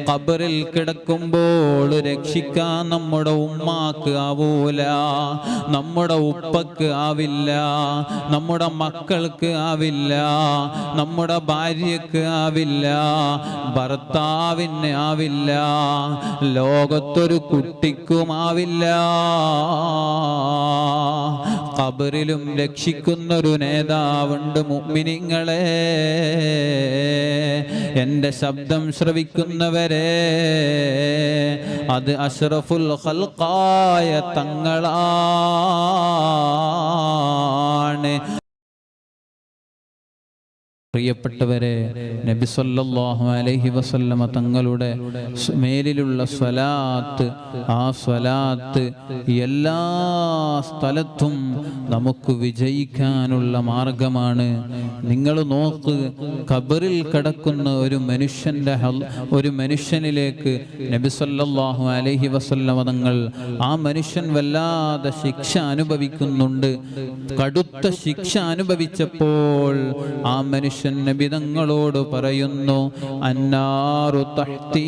ഖബറിൽ കിടക്കുമ്പോൾ രക്ഷിക്കാൻ നമ്മുടെ ഉമ്മാക്ക് ആവൂല, നമ്മുടെ ഉപ്പക്ക് ആവില്ല, നമ്മുടെ മക്കൾക്ക് ആവില്ല, നമ്മുടെ ഭാര്യക്ക് ആവില്ല, ഭർത്താവിന് ആവില്ല, ലോകത്തൊരു കുട്ടിക്കുമാവില്ല. ഖബറിലും രക്ഷിക്കുന്നൊരു നേതാവുണ്ട് മുഅ്മിനീങ്ങളെ. എൻ്റെ ശബ്ദം ശ്രവിക്കുന്നവരെ, അത് അഷ്റഫുൽ ഖൽഖായ തങ്ങളാണ്. പ്രിയപ്പെട്ടവരെ, നബി സല്ലല്ലാഹു അലൈഹി വസല്ലമ തങ്ങളുടെ മേലിലുള്ള സ്വലാത്ത്, ആ സ്വലാത്ത് എല്ലാ സ്ഥലത്തും നമുക്ക് വിജയിക്കാനുള്ള മാർഗമാണ്. നിങ്ങൾ നോക്ക്, ഖബറിൽ കിടക്കുന്ന ഒരു മനുഷ്യനിലേക്ക് നബി സല്ലല്ലാഹു അലൈഹി വസല്ലമ തങ്ങൾ, ആ മനുഷ്യൻ വല്ലാതെ ശിക്ഷ അനുഭവിക്കുന്നുണ്ട്. കടുത്ത ശിക്ഷ അനുഭവിച്ചപ്പോൾ ആ മനുഷ്യൻ നബി തങ്ങളോട് പറയുന്നു, അന്നാറു തഹ്തീ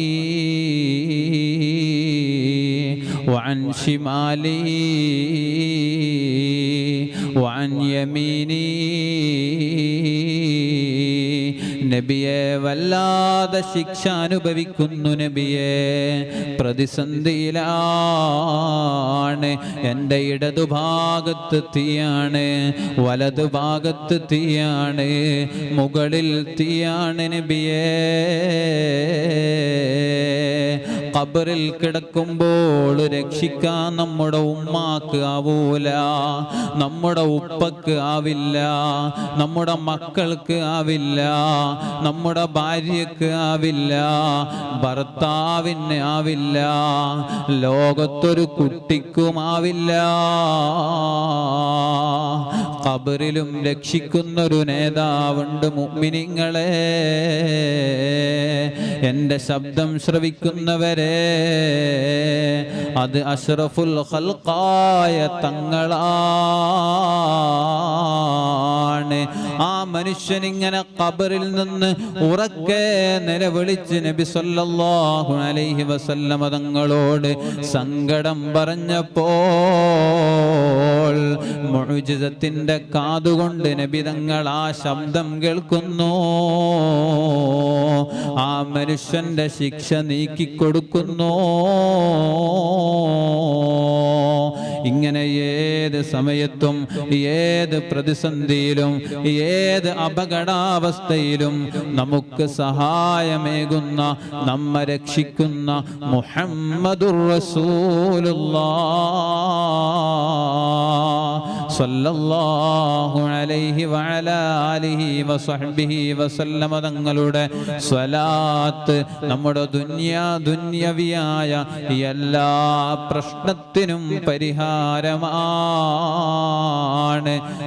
വഅൻ ശിമാലി വഅൻ യമീനി. നബിയെ, വല്ലാതെ ശിക്ഷ അനുഭവിക്കുന്നു നബിയെ, പ്രതിസന്ധിയിലാണ്. എൻ്റെ ഇടതുഭാഗത്ത് തീയാണ്, വലതുഭാഗത്ത് തീയാണ്, മുകളിൽ തീയാണ് നബിയെ. ഖബറിൽ കിടക്കുമ്പോൾ രക്ഷിക്കാൻ നമ്മുടെ ഉമ്മാക്ക് ആവൂല, നമ്മുടെ ഉപ്പക്ക് ആവില്ല, നമ്മുടെ മക്കൾക്ക് ആവില്ല, നമ്മുടെ ഭാര്യക്ക് ആവില്ല, ഭർത്താവിന് ആവില്ല, ലോകത്തൊരു കുട്ടിക്കുമാവില്ല. ഖബറിലും രക്ഷിക്കുന്നൊരു നേതാവുണ്ട് മുഅ്മിനീങ്ങളെ. എൻ്റെ ശബ്ദം ശ്രവിക്കുന്നവരെ, അത് അഷ്റഫുൽ ഖൽഖായ തങ്ങളാണ്. ആ മനുഷ്യനിങ്ങനെ ഖബറിൽ നിന്ന് ഉറക്കെ നിലവിളിച്ച് നബി സല്ലല്ലാഹു അലൈഹി വസല്ലമ തങ്ങളോട് സങ്കടം പറഞ്ഞപ്പോൾ മുഅ്ജിസത്തിന്റെ കാതുകൊണ്ട് നബി തങ്ങൾ ആ ശബ്ദം കേൾക്കുന്നു. ആ മനുഷ്യന്റെ ശിക്ഷ നീക്കിക്കൊടുക്കുന്നു. ഇങ്ങനെ ഏത് സമയത്തും, ഏത് പ്രതിസന്ധിയിലും, ഏത് അപകടാവസ്ഥയിലും നമുക്ക് സഹായമേകുന്ന, നമ്മെ രക്ഷിക്കുന്ന മുഹമ്മദുർ റസൂലുള്ളാഹ് സ്വല്ലല്ലാഹു അലൈഹി വഅലാ ആലിഹി വസഹ്ബിഹി വസല്ലമ തങ്ങളുടെ സ്വലാത്ത് നമ്മുടെ ദുന്യവിയായ എല്ലാ പ്രശ്നത്തിനും പരിഹാരമാണ്.